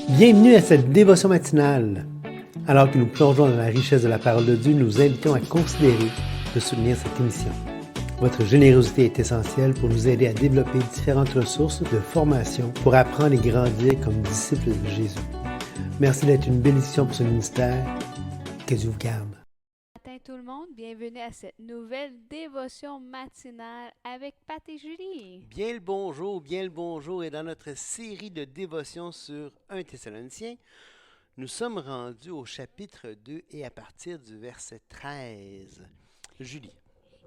Bienvenue à cette dévotion matinale. Alors que nous plongeons dans la richesse de la parole de Dieu, nous vous invitons à considérer de soutenir cette émission. Votre générosité est essentielle pour nous aider à développer différentes ressources de formation pour apprendre et grandir comme disciples de Jésus. Merci d'être une bénédiction pour ce ministère. Que Dieu vous garde. Matin tout le monde, bienvenue à cette nouvelle dévotion matinale avec Pat et Julie. Bien le bonjour, et dans notre série de dévotions sur 1 Thessaloniciens, nous sommes rendus au chapitre 2 et à partir du verset 13. Julie.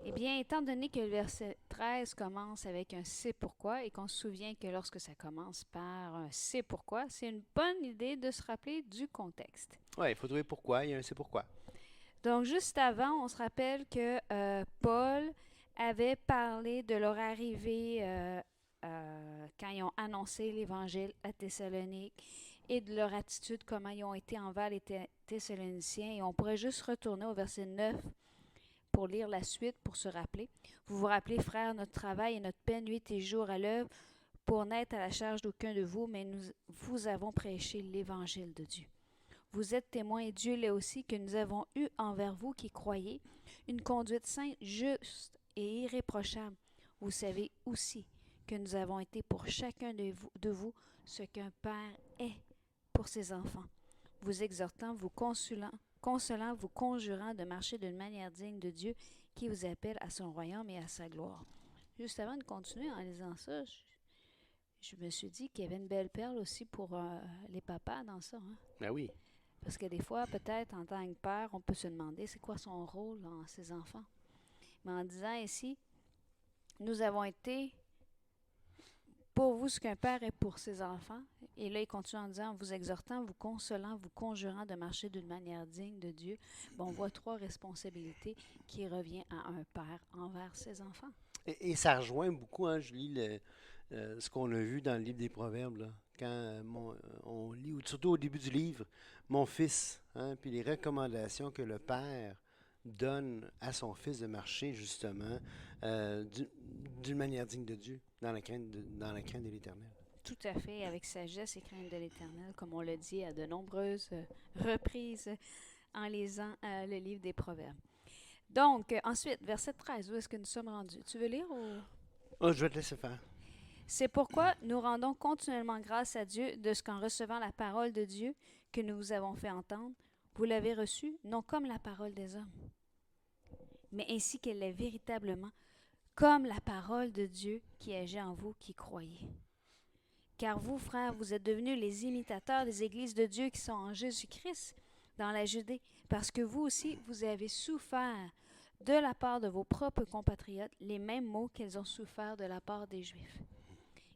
Eh bien, étant donné que le verset 13 commence avec un « c'est pourquoi » et qu'on se souvient que lorsque ça commence par un « c'est pourquoi », c'est une bonne idée de se rappeler du contexte. Oui, il faut trouver pourquoi, il y a un c'est pourquoi. Donc, juste avant, on se rappelle que Paul avait parlé de leur arrivée quand ils ont annoncé l'Évangile à Thessalonique et de leur attitude, comment ils ont été envers les Thessaloniciens. Et on pourrait juste retourner au verset 9 pour lire la suite, pour se rappeler. Vous vous rappelez, frères, notre travail et notre peine nuit et jour à l'œuvre pour n'être à la charge d'aucun de vous, mais nous vous avons prêché l'Évangile de Dieu. Vous êtes témoins, et Dieu l'est aussi, que nous avons eu envers vous qui croyez une conduite sainte, juste et irréprochable. Vous savez aussi que nous avons été pour chacun de vous ce qu'un père est pour ses enfants, vous exhortant, vous consolant, vous conjurant de marcher d'une manière digne de Dieu qui vous appelle à son royaume et à sa gloire. Juste avant de continuer en lisant ça, je me suis dit qu'il y avait une belle perle aussi pour les papas dans ça. Hein? Ben oui. Parce que des fois, peut-être, en tant que père, on peut se demander c'est quoi son rôle dans ses enfants. Mais en disant ici, nous avons été pour vous ce qu'un père est pour ses enfants. Et là, il continue en disant, vous exhortant, vous consolant, vous conjurant de marcher d'une manière digne de Dieu. Bon, on voit trois responsabilités qui reviennent à un père envers ses enfants. Et ça rejoint beaucoup, hein, Julie, ce qu'on a vu dans le livre des Proverbes, là, quand on lit, surtout au début du livre, mon fils, hein, puis les recommandations que le père donne à son fils de marcher justement d'une manière digne de Dieu, dans la crainte de l'Éternel. Tout à fait, avec sagesse et crainte de l'Éternel, comme on l'a dit à de nombreuses reprises en lisant le livre des Proverbes. Donc, ensuite, verset 13, où est-ce que nous sommes rendus? Tu veux lire ou... Oh, je vais te laisser faire. C'est pourquoi nous rendons continuellement grâce à Dieu de ce qu'en recevant la parole de Dieu que nous vous avons fait entendre, vous l'avez reçue non comme la parole des hommes, mais ainsi qu'elle est véritablement, comme la parole de Dieu qui agit en vous qui croyez. Car vous, frères, vous êtes devenus les imitateurs des églises de Dieu qui sont en Jésus-Christ dans la Judée, parce que vous aussi, vous avez souffert de la part de vos propres compatriotes les mêmes maux qu'ils ont souffert de la part des Juifs,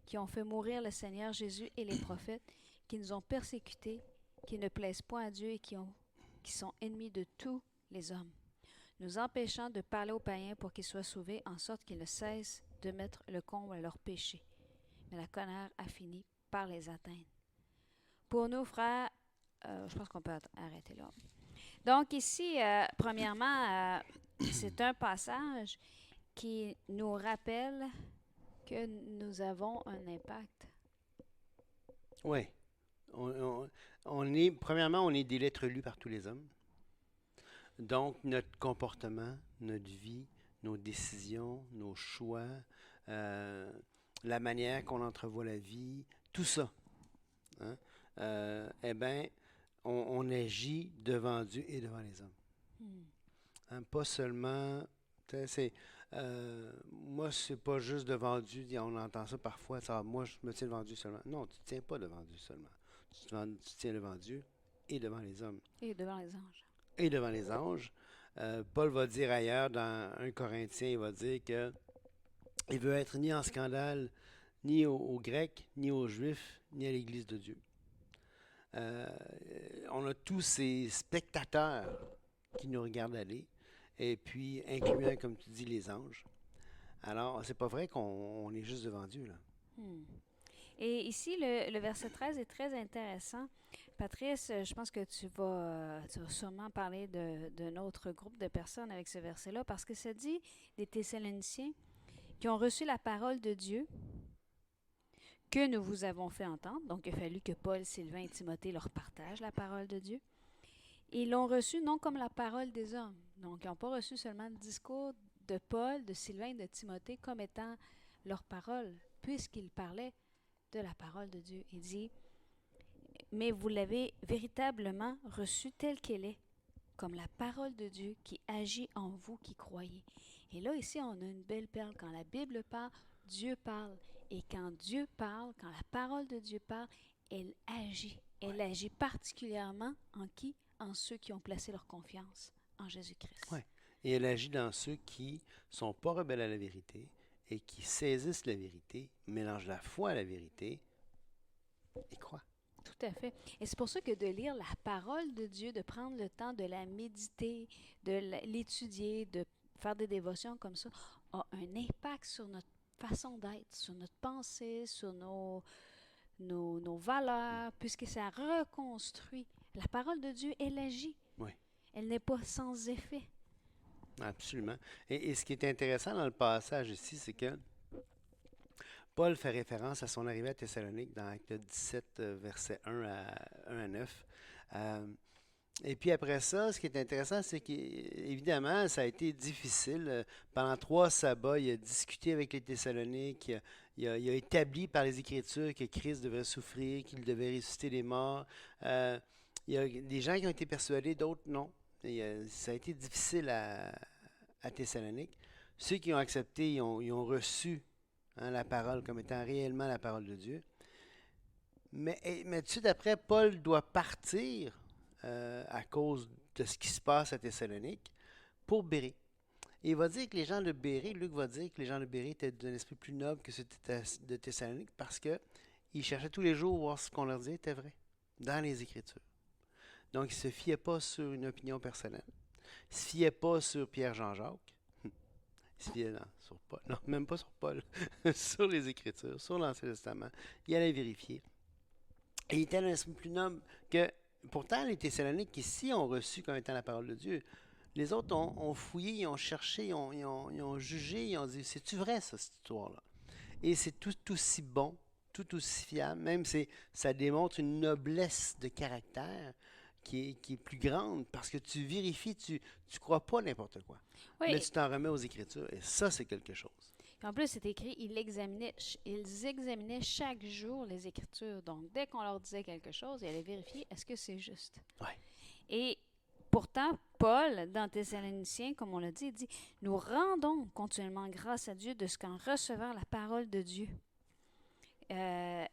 qui ont fait mourir le Seigneur Jésus et les prophètes, qui nous ont persécutés, qui ne plaisent point à Dieu et qui sont ennemis de tous les hommes, nous empêchant de parler aux païens pour qu'ils soient sauvés, en sorte qu'ils ne cessent de mettre le comble à leurs péchés. Mais la colère a fini par les atteindre. Pour nous, frères, je pense qu'on peut arrêter là. Donc ici, premièrement, c'est un passage qui nous rappelle que nous avons un impact. Oui. Premièrement, on est des lettres lues par tous les hommes. Donc, notre comportement, notre vie, nos décisions, nos choix, la manière qu'on entrevoit la vie, tout ça, hein, eh bien, on agit devant Dieu et devant les hommes. Hein, pas seulement, moi, c'est pas juste devant Dieu, on entend ça parfois, moi, je me tiens devant Dieu seulement. Non, tu ne tiens pas devant Dieu seulement. Tu tiens devant Dieu et devant les hommes. Et devant les anges. Et devant les anges. Paul va dire ailleurs, dans 1 Corinthiens, il va dire que il veut être ni en scandale, ni aux Grecs, ni aux Juifs, ni à l'Église de Dieu. On a tous ces spectateurs qui nous regardent aller, et puis incluant, comme tu dis, les anges. Alors, c'est pas vrai qu'on est juste devant Dieu, là. Et ici, le verset 13 est très intéressant. Patrice, je pense que tu vas sûrement parler d'un autre groupe de personnes avec ce verset-là, parce que ça dit des Thessaloniciens qui ont reçu la parole de Dieu, que nous vous avons fait entendre. Donc, il a fallu que Paul, Sylvain et Timothée leur partagent la parole de Dieu. Ils l'ont reçu non comme la parole des hommes. Donc, ils n'ont pas reçu seulement le discours de Paul, de Sylvain et de Timothée comme étant leur parole, puisqu'ils parlaient de la parole de Dieu. Il dit, mais vous l'avez véritablement reçue telle qu'elle est, comme la parole de Dieu qui agit en vous qui croyez. Et là, ici, on a une belle perle. Quand la Bible parle, Dieu parle. Et quand Dieu parle, quand la parole de Dieu parle, elle agit. Elle agit particulièrement en qui? En ceux qui ont placé leur confiance en Jésus-Christ. Ouais. Et elle agit dans ceux qui ne sont pas rebelles à la vérité et qui saisissent la vérité, mélangent la foi à la vérité et croient. Tout à fait. Et c'est pour ça que de lire la parole de Dieu, de prendre le temps de la méditer, de l'étudier, de faire des dévotions comme ça, a un impact sur notre façon d'être, sur notre pensée, sur nos valeurs, puisque ça reconstruit. La parole de Dieu, elle agit. Oui. Elle n'est pas sans effet. Absolument. Et ce qui est intéressant dans le passage ici, c'est que Paul fait référence à son arrivée à Thessalonique dans Acte 17, versets 1 à 9. Et puis après ça, ce qui est intéressant, c'est qu'évidemment, ça a été difficile. Pendant 3 sabbats, il a discuté avec les Thessaloniques, il a établi par les Écritures que Christ devrait souffrir, qu'il devait ressusciter les morts. Il y a des gens qui ont été persuadés, d'autres non. Ça a été difficile à Thessalonique. Ceux qui ont accepté, ils ont reçu la parole comme étant réellement la parole de Dieu. Mais tout de suite après, Paul doit partir à cause de ce qui se passe à Thessalonique pour Bérée. Et il va dire que les gens de Bérée, Luc va dire que les gens de Bérée étaient d'un esprit plus noble que ceux de Thessalonique parce qu'ils cherchaient tous les jours à voir ce qu'on leur disait était vrai dans les Écritures. Donc, ils ne se fiaient pas sur une opinion personnelle. Ils ne se fiaient pas sur Pierre-Jean-Jacques. Ils se fiaient sur Paul. Non, même pas sur Paul. Sur les Écritures, sur l'Ancien Testament. Ils allaient vérifier. Et ils étaient d'un esprit plus noble que... Pourtant, les Thessaloniques ici ont reçu comme étant la parole de Dieu. Les autres ont fouillé, ils ont cherché, ils ont jugé, ils ont dit, c'est-tu vrai ça, cette histoire-là? Et c'est tout aussi bon, tout aussi fiable, même ça démontre une noblesse de caractère qui est plus grande parce que tu vérifies, tu crois pas n'importe quoi. Oui. Mais tu t'en remets aux Écritures et ça, c'est quelque chose. En plus, c'est écrit, ils examinaient chaque jour les Écritures. Donc, dès qu'on leur disait quelque chose, ils allaient vérifier, est-ce que c'est juste? Ouais. Et pourtant, Paul, dans Thessaloniciens, comme on l'a dit, il dit, nous rendons continuellement grâce à Dieu de ce qu'en recevant la parole de Dieu. Il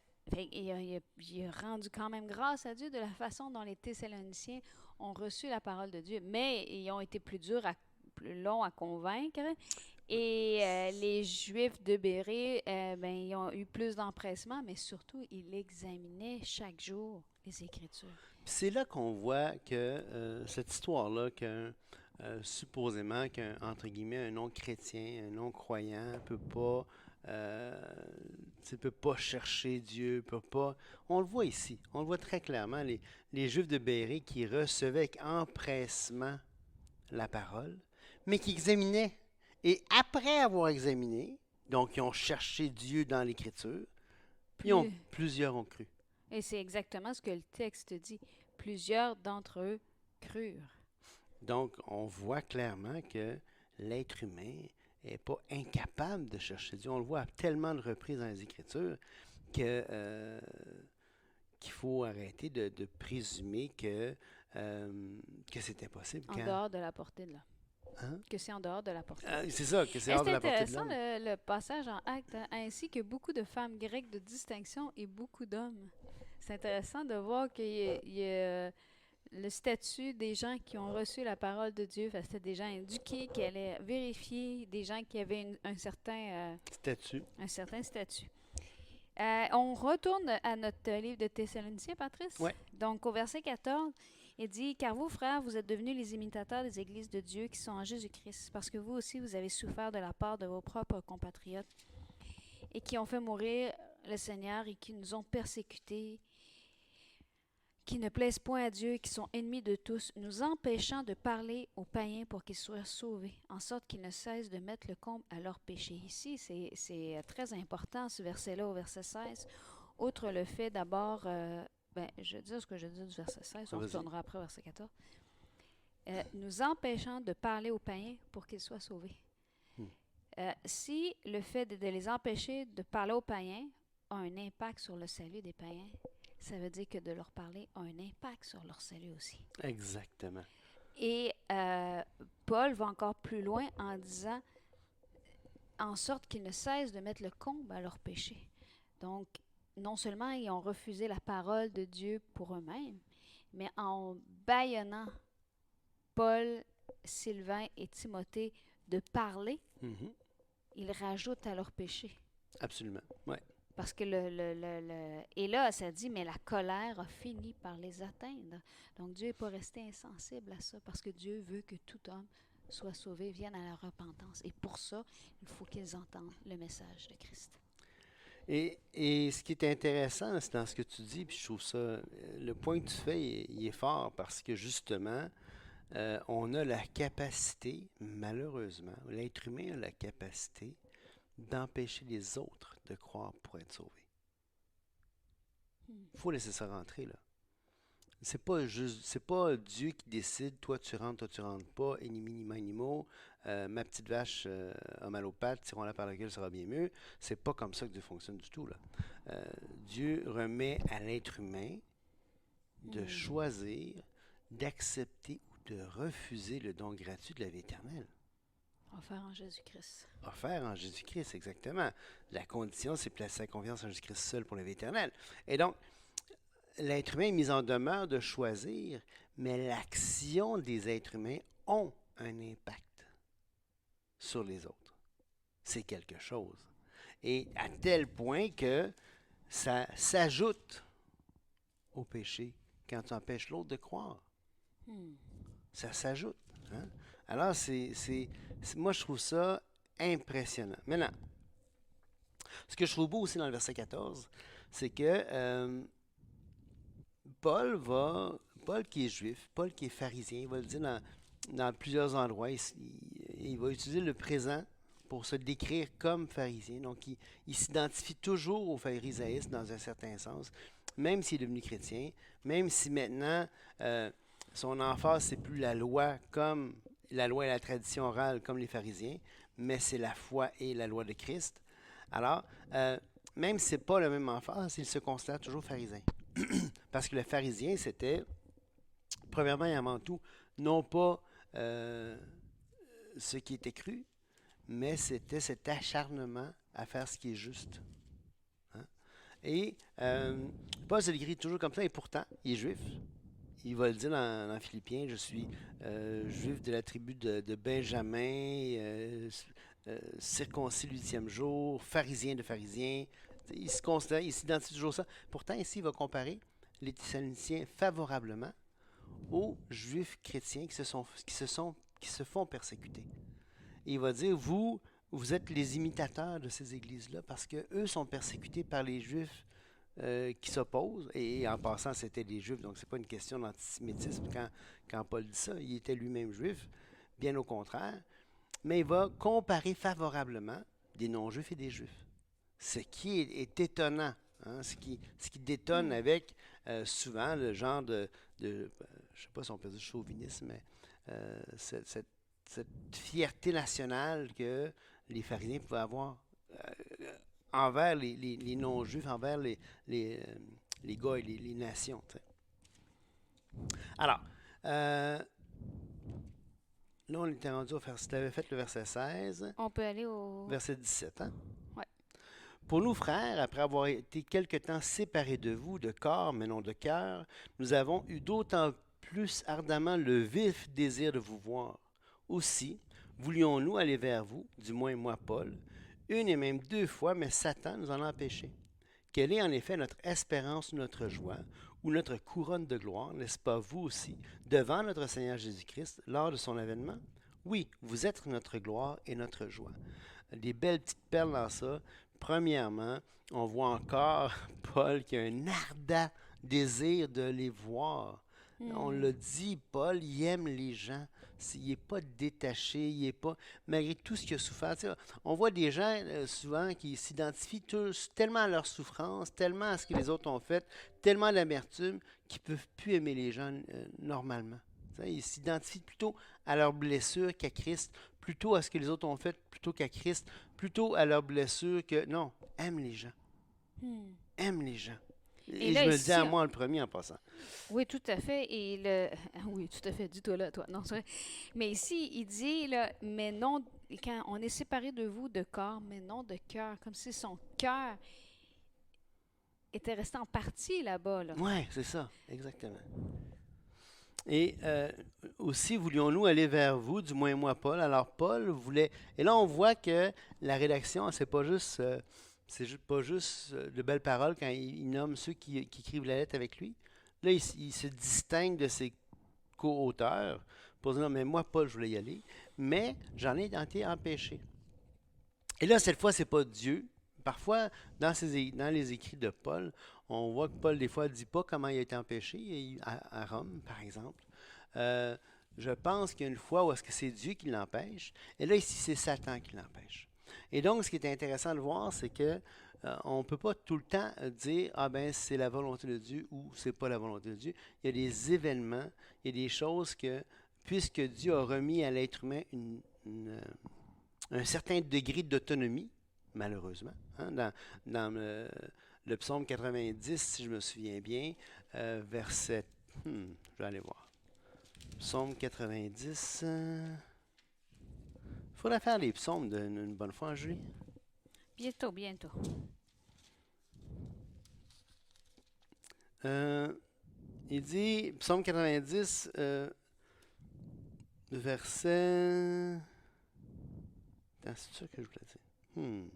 a rendu quand même grâce à Dieu de la façon dont les Thessaloniciens ont reçu la parole de Dieu. Mais ils ont été plus longs à convaincre. Et les Juifs de Bérée, ils ont eu plus d'empressement, mais surtout, ils examinaient chaque jour les Écritures. C'est là qu'on voit que cette histoire-là, supposément entre guillemets, un non-chrétien, un non-croyant peut pas chercher Dieu, peut pas... On le voit ici, on le voit très clairement, les Juifs de Bérée qui recevaient avec empressement la parole, mais qui examinaient. Et après avoir examiné, donc ils ont cherché Dieu dans l'Écriture, plusieurs ont cru. Et c'est exactement ce que le texte dit. Plusieurs d'entre eux crurent. Donc, on voit clairement que l'être humain n'est pas incapable de chercher Dieu. On le voit à tellement de reprises dans les Écritures qu'il faut arrêter de présumer que c'est impossible. En dehors de la portée de l'homme. Hein? Que c'est en dehors de la portée. C'est ça, que c'est hors de la portée de l'homme. C'est intéressant le passage en Actes, ainsi que beaucoup de femmes grecques de distinction et beaucoup d'hommes. C'est intéressant de voir qu'il y a le statut des gens qui ont reçu la parole de Dieu. C'était des gens éduqués qui allaient vérifier, des gens qui avaient un certain statut. On retourne à notre livre de Thessaloniciens, Patrice. Ouais. Donc, au verset 14, il dit « Car vous, frères, vous êtes devenus les imitateurs des églises de Dieu qui sont en Jésus-Christ, parce que vous aussi, vous avez souffert de la part de vos propres compatriotes et qui ont fait mourir le Seigneur et qui nous ont persécutés, qui ne plaisent point à Dieu et qui sont ennemis de tous, nous empêchant de parler aux païens pour qu'ils soient sauvés, en sorte qu'ils ne cessent de mettre le comble à leurs péchés. Ici, c'est très important, ce verset-là, au verset 16. Outre le fait d'abord, je vais dire ce que je dis du verset 16, on Vas-y. retournera après au verset 14. Nous empêchant de parler aux païens pour qu'ils soient sauvés. Si le fait de les empêcher de parler aux païens a un impact sur le salut des païens, ça veut dire que de leur parler a un impact sur leur salut aussi. Exactement. Et Paul va encore plus loin en disant, en sorte qu'ils ne cessent de mettre le comble à leurs péchés. Donc, non seulement ils ont refusé la parole de Dieu pour eux-mêmes, mais en bâillonnant Paul, Sylvain et Timothée de parler, Mhm. ils rajoutent à leur péché. Absolument. Ouais. Parce que Et là, ça dit, mais la colère a fini par les atteindre. Donc Dieu n'est pas resté insensible à ça, parce que Dieu veut que tout homme soit sauvé, vienne à la repentance. Et pour ça, il faut qu'ils entendent le message de Christ. Et ce qui est intéressant, c'est dans ce que tu dis, puis je trouve ça, le point que tu fais, il est fort parce que justement, on a la capacité, malheureusement, l'être humain a la capacité d'empêcher les autres de croire pour être sauvés. Il faut laisser ça rentrer, là. C'est pas Dieu qui décide, toi tu rentres pas, enimi manimo, ma petite vache a mal aux pattes, tirons-la par la gueule, ça sera bien mieux. C'est pas comme ça que Dieu fonctionne du tout, là. Dieu remet à l'être humain de choisir, d'accepter ou de refuser le don gratuit de la vie éternelle. Offert en Jésus-Christ. Offert en Jésus-Christ, exactement. La condition, c'est placer sa confiance en Jésus-Christ seul pour la vie éternelle. Et donc, l'être humain est mis en demeure de choisir, mais l'action des êtres humains ont un impact sur les autres. C'est quelque chose. Et à tel point que ça s'ajoute au péché quand tu empêches l'autre de croire. Ça s'ajoute. Hein? Alors, moi, je trouve ça impressionnant. Maintenant, ce que je trouve beau aussi dans le verset 14, c'est que Paul qui est juif, Paul qui est pharisien, il va le dire dans plusieurs endroits, il va utiliser le présent pour se décrire comme pharisien. Donc, il s'identifie toujours au pharisaïsme dans un certain sens, même s'il est devenu chrétien, même si maintenant, son emphase, c'est plus la loi comme la loi et la tradition orale comme les pharisiens, mais c'est la foi et la loi de Christ. Alors, même si ce n'est pas le même emphase, il se considère toujours pharisien. Parce que le pharisien, c'était, premièrement et avant tout, non pas ce qui était cru, mais c'était cet acharnement à faire ce qui est juste. Hein? Et Paul se décrit toujours comme ça, et pourtant, il est juif. Il va le dire dans Philippiens, je suis juif de la tribu de Benjamin, circoncis le 8e jour, pharisien de pharisiens. Il se considère, il s'identifie toujours ça. Pourtant, ici, il va comparer les Thessaloniciens favorablement aux Juifs chrétiens qui se font persécuter. Et il va dire, vous êtes les imitateurs de ces églises-là parce qu'eux sont persécutés par les Juifs qui s'opposent. Et en passant, c'était des Juifs, donc c'est pas une question d'antisémitisme quand Paul dit ça. Il était lui-même juif, bien au contraire. Mais il va comparer favorablement des non-juifs et des juifs. Ce qui est étonnant, hein, ce qui détonne avec souvent le genre de je ne sais pas si on peut dire chauvinisme, mais cette fierté nationale que les pharisiens pouvaient avoir envers les non-juifs, envers les gars et les nations. T'sais. Alors, là, on était rendu au verset, tu avais fait le verset 16. On peut aller au... Verset 17, hein? Ouais. Pour nous, frères, après avoir été quelque temps séparés de vous, de corps, mais non de cœur, nous avons eu d'autant plus ardemment le vif désir de vous voir. Aussi, voulions-nous aller vers vous, du moins moi, Paul, une et même 2 fois, mais Satan nous en a empêchés. Quelle est en effet notre espérance ou notre joie, ou notre couronne de gloire, n'est-ce pas vous aussi, devant notre Seigneur Jésus-Christ, lors de son avènement? Oui, vous êtes notre gloire et notre joie. Des belles petites perles dans ça. Premièrement, on voit encore Paul qui a un ardent désir de les voir. On Hmm. l'a dit, Paul, il aime les gens. Il n'est pas détaché, il n'est pas, malgré tout ce qu'il a souffert. Tu sais, on voit des gens souvent qui s'identifient tous tellement à leur souffrance, tellement à ce que les autres ont fait, tellement à l'amertume, qu'ils ne peuvent plus aimer les gens normalement. Tu sais, ils s'identifient plutôt à leurs blessures qu'à Christ, plutôt à ce que les autres ont fait, plutôt qu'à Christ, plutôt à leurs blessures que... Non, aime les gens. Hmm. Aime les gens. Et Et là, je me le dis ici, à moi le premier en passant. oui, tout à fait. Et le... Oui, tout à fait. Dis-toi là, toi. Non, c'est vrai. Mais ici, il dit, là, mais non, quand on est séparé de vous de corps, mais non de cœur, comme si son cœur était resté en partie là-bas, là. Ouais, c'est ça, exactement. Et aussi, voulions-nous aller vers vous, du moins moi, Paul. Alors, Paul voulait. Et là, on voit que la rédaction, pas juste de belles paroles quand il nomme ceux qui écrivent la lettre avec lui. Là, il se distingue de ses co-auteurs pour dire non, mais moi, Paul, je voulais y aller, mais j'en ai été empêché. Et là, cette fois, c'est pas Dieu. Parfois, dans les écrits de Paul, on voit que Paul, des fois, ne dit pas comment il a été empêché, à Rome, par exemple. Euh, je pense qu'il y a une fois où est-ce que c'est Dieu qui l'empêche, et là, ici, c'est Satan qui l'empêche. Et donc, ce qui est intéressant de voir, c'est que on ne peut pas tout le temps dire ah ben c'est la volonté de Dieu ou c'est pas la volonté de Dieu. Il y a des événements, il y a des choses que, puisque Dieu a remis à l'être humain un certain degré d'autonomie, malheureusement. Hein, dans le psaume 90, si je me souviens bien, verset... je vais aller voir. Psaume 90. Il faudrait faire les psaumes d'une bonne fois, Julie. Bientôt, bientôt. Euh, il dit, psaume 90, verset... Attends, c'est ça que je voulais dire.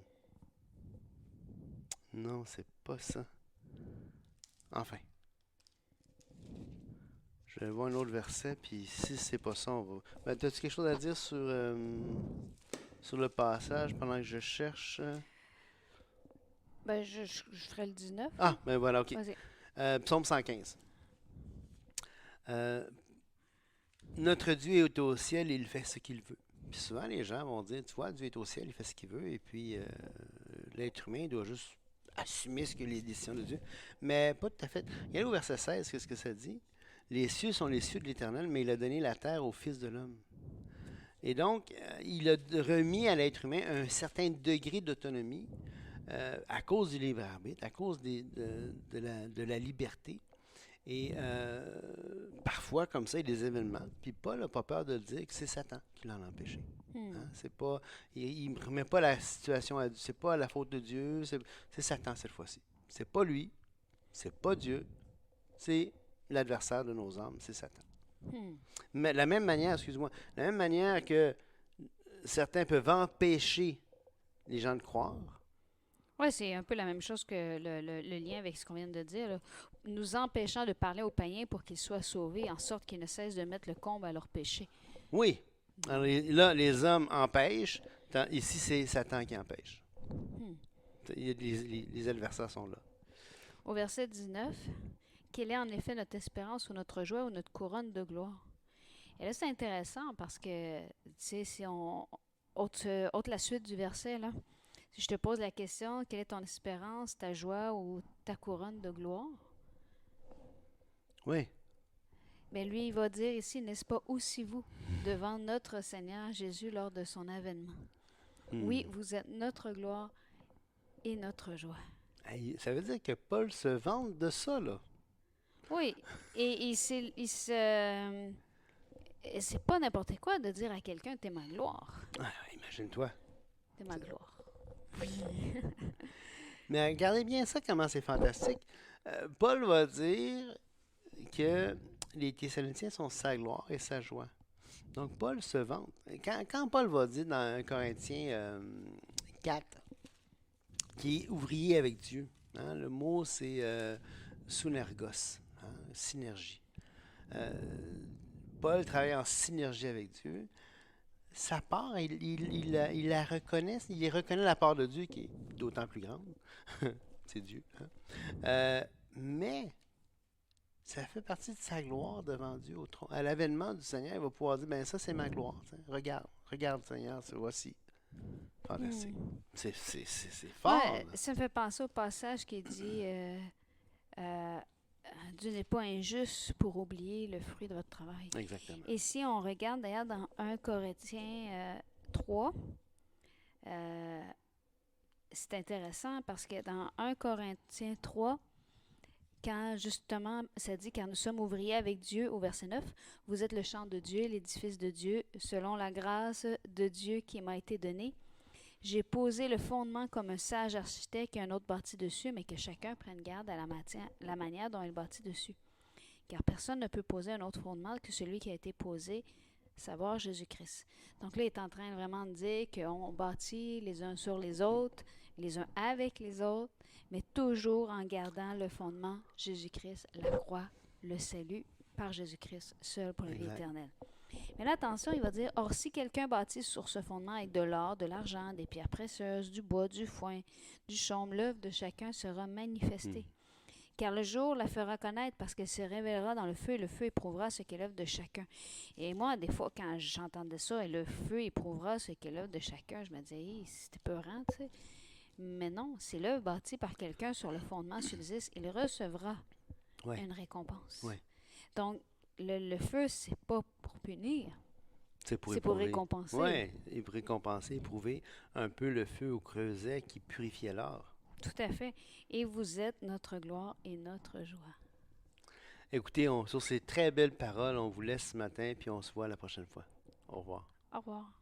Non, c'est pas ça. Enfin. Je vais voir un autre verset, puis si c'est pas ça, on va. Ben, as-tu quelque chose à dire sur le passage pendant que je cherche? Ben, je ferai le 19. Ah, ben voilà, ok. Vas-y. Psaume 115. Euh, Notre Dieu est au ciel, il fait ce qu'il veut. Puis souvent, les gens vont dire, tu vois, Dieu est au ciel, il fait ce qu'il veut, et puis l'être humain doit juste assumer ce que les décisions de Dieu. Mais pas tout à fait. Regardez au verset 16, qu'est-ce que ça dit? Les cieux sont les cieux de l'Éternel, mais il a donné la terre au Fils de l'homme. Et donc, il a remis à l'être humain un certain degré d'autonomie à cause du libre arbitre, à cause de la liberté. Et parfois, comme ça, il y a des événements. Puis Paul n'a pas peur de dire que c'est Satan qui l'a empêché. Hmm. Hein? C'est pas, il ne remet pas la situation à Dieu. C'est pas la faute de Dieu. C'est Satan cette fois-ci. C'est pas lui. C'est pas Dieu. C'est l'adversaire de nos âmes. C'est Satan. Hmm. Mais de la même manière, excuse-moi, de la même manière que certains peuvent empêcher les gens de croire. Oui, c'est un peu la même chose que le lien avec ce qu'on vient de dire, là. Nous empêchant de parler aux païens pour qu'ils soient sauvés, en sorte qu'ils ne cessent de mettre le comble à leur péché. Oui. Alors, là, les hommes empêchent. Ici, c'est Satan qui empêche. Hmm. Les adversaires sont là. Au verset 19, quelle est en effet notre espérance ou notre joie ou notre couronne de gloire? Et là, c'est intéressant parce que, tu sais, si on ôte la suite du verset, là, si je te pose la question, quelle est ton espérance, ta joie ou ta couronne de gloire? Oui. Mais lui, il va dire ici, n'est-ce pas aussi vous, devant notre Seigneur Jésus lors de son avènement? Oui, vous êtes notre gloire et notre joie. Hey, ça veut dire que Paul se vante de ça, là. Oui, et c'est pas n'importe quoi de dire à quelqu'un, t'es ma gloire. Ah, imagine-toi. T'es ma gloire. Mais regardez bien ça, comment c'est fantastique. Paul va dire que les Thessaloniciens sont sa gloire et sa joie. Donc, Paul se vante. Quand Paul va dire dans 1 Corinthiens 4 qu'il est ouvrier avec Dieu, hein, le mot c'est synergos, hein, synergie. Euh, Paul travaille en synergie avec Dieu. Sa part, il la reconnaît, il reconnaît la part de Dieu qui est d'autant plus grande. C'est Dieu. Hein. Mais Ça fait partie de sa gloire devant Dieu au trône. À l'avènement du Seigneur, il va pouvoir dire, ben ça c'est ma gloire. T'sais. Regarde, regarde Seigneur, voici. Fantastique. Hmm. C'est fort. Ouais, Là. ça me fait penser au passage qui dit euh, Dieu n'est pas injuste pour oublier le fruit de votre travail. Exactement. Et si on regarde d'ailleurs dans 1 Corinthiens 3, c'est intéressant parce que dans 1 Corinthiens 3, quand justement ça dit car nous sommes ouvriers avec Dieu au verset 9, vous êtes le champ de Dieu, l'édifice de Dieu, selon la grâce de Dieu qui m'a été donnée. J'ai posé le fondement comme un sage architecte et un autre bâti dessus, mais que chacun prenne garde à la manière dont il bâtit dessus. Car personne ne peut poser un autre fondement que celui qui a été posé, savoir Jésus-Christ. Donc là, il est en train vraiment de dire qu'on bâtit les uns sur les uns avec les autres, mais toujours en gardant le fondement Jésus-Christ, la croix, le salut par Jésus-Christ, seul pour la vie éternelle. Mais là, attention, il va dire, or si quelqu'un bâtit sur ce fondement avec de l'or, de l'argent, des pierres précieuses, du bois, du foin, du chaume, l'œuvre de chacun sera manifestée. Car le jour la fera connaître parce qu'elle se révélera dans le feu et le feu éprouvera ce qu'est l'œuvre de chacun. Et moi, des fois, quand j'entendais ça, et le feu éprouvera ce qu'est l'œuvre de chacun, je me disais, hey, c'était peurant, tu sais. Mais non, c'est l'œuvre bâtie par quelqu'un sur le fondement subsiste, il recevra une récompense. Ouais. Donc, le feu, c'est pas pour punir. C'est pour récompenser. Oui, et pour récompenser, éprouver un peu le feu au creuset qui purifiait l'or. Tout à fait. Et vous êtes notre gloire et notre joie. Écoutez, sur ces très belles paroles, on vous laisse ce matin, puis on se voit la prochaine fois. Au revoir. Au revoir.